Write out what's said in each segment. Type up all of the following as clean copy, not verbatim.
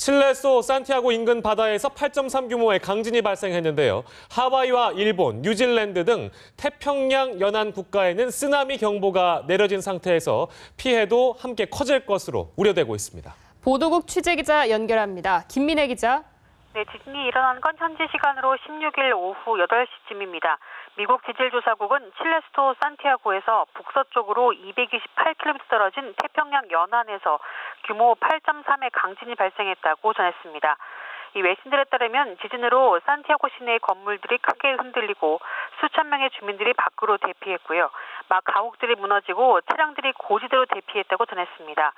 칠레소 산티아고 인근 바다에서 8.3 규모의 강진이 발생했는데요. 하와이와 일본, 뉴질랜드 등 태평양 연안 국가에는 쓰나미 경보가 내려진 상태에서 피해도 함께 커질 것으로 우려되고 있습니다. 보도국 취재기자 연결합니다. 김민혜 기자. 네, 지진이 일어난 건 현지 시간으로 16일 오후 8시쯤입니다. 미국 지질조사국은 칠레스토 산티아고에서 북서쪽으로 228km 떨어진 태평양 연안에서 규모 8.3의 강진이 발생했다고 전했습니다. 이 외신들에 따르면 지진으로 산티아고 시내의 건물들이 크게 흔들리고 수천 명의 주민들이 밖으로 대피했고요. 막 가옥들이 무너지고 차량들이 고지대로 대피했다고 전했습니다.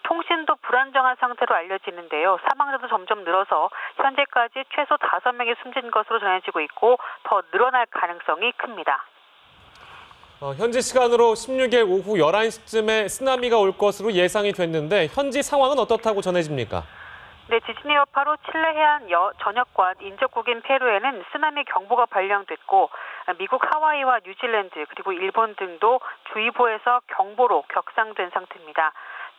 통신도 불안정한 상태로 알려지는데요. 사망자도 점점 늘어서 현재까지 최소 5명이 숨진 것으로 전해지고 있고 더 늘어날 가능성이 큽니다. 현지 시간으로 16일 오후 11시쯤에 쓰나미가 올 것으로 예상이 됐는데 현지 상황은 어떻다고 전해집니까? 네, 지진의 여파로 칠레 해안 전역과 인접국인 페루에는 쓰나미 경보가 발령됐고 미국 하와이와 뉴질랜드 그리고 일본 등도 주의보에서 경보로 격상된 상태입니다.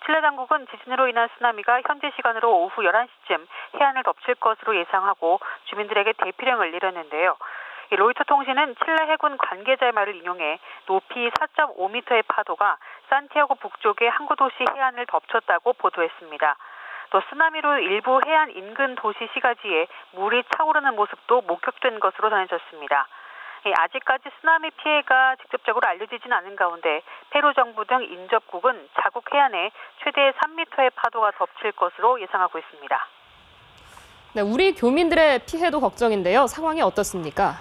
칠레 당국은 지진으로 인한 쓰나미가 현지 시간으로 오후 11시쯤 해안을 덮칠 것으로 예상하고 주민들에게 대피령을 내렸는데요. 로이터 통신은 칠레 해군 관계자의 말을 인용해 높이 4.5m의 파도가 산티아고 북쪽의 항구 도시 해안을 덮쳤다고 보도했습니다. 또 쓰나미로 일부 해안 인근 도시 시가지에 물이 차오르는 모습도 목격된 것으로 전해졌습니다. 아직까지 쓰나미 피해가 직접적으로 알려지진 않은 가운데 페루 정부 등 인접국은 자국 해안에 최대 3m의 파도가 덮칠 것으로 예상하고 있습니다. 네, 우리 교민들의 피해도 걱정인데요. 상황이 어떻습니까?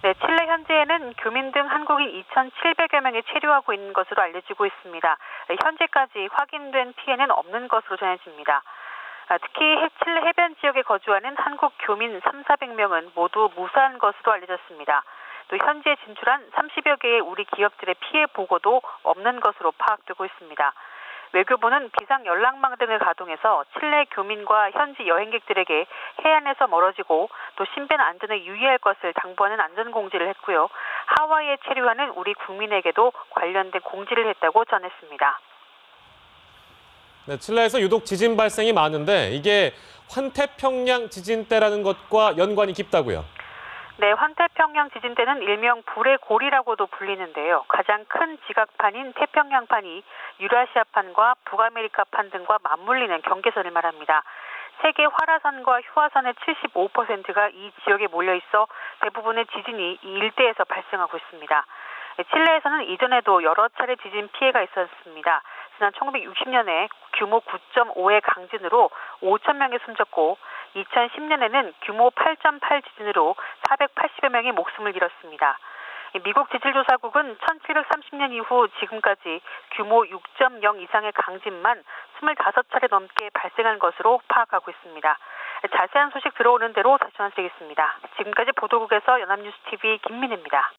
네, 칠레 현지에는 교민 등 한국인 2,700여 명이 체류하고 있는 것으로 알려지고 있습니다. 현재까지 확인된 피해는 없는 것으로 전해집니다. 특히 칠레 해변 지역에 거주하는 한국 교민 3,400명은 모두 무사한 것으로 알려졌습니다. 또 현지에 진출한 30여 개의 우리 기업들의 피해 보고도 없는 것으로 파악되고 있습니다. 외교부는 비상 연락망 등을 가동해서 칠레 교민과 현지 여행객들에게 해안에서 멀어지고 또 신변 안전에 유의할 것을 당부하는 안전 공지를 했고요. 하와이에 체류하는 우리 국민에게도 관련된 공지를 했다고 전했습니다. 네, 칠레에서 유독 지진 발생이 많은데 이게 환태평양 지진 때라는 것과 연관이 깊다고요? 네, 환태평양 지진대는 일명 불의 골이라고도 불리는데요. 가장 큰 지각판인 태평양판이 유라시아판과 북아메리카판 등과 맞물리는 경계선을 말합니다. 세계 활화산과 휴화산의 75%가 이 지역에 몰려 있어 대부분의 지진이 이 일대에서 발생하고 있습니다. 칠레에서는 이전에도 여러 차례 지진 피해가 있었습니다. 지난 1960년에 규모 9.5의 강진으로 5천 명이 숨졌고 2010년에는 규모 8.8 지진으로 480여 명이 목숨을 잃었습니다. 미국 지질조사국은 1730년 이후 지금까지 규모 6.0 이상의 강진만 25차례 넘게 발생한 것으로 파악하고 있습니다. 자세한 소식 들어오는 대로 다시 전해드리겠습니다. 지금까지 보도국에서 연합뉴스TV 김민혜입니다.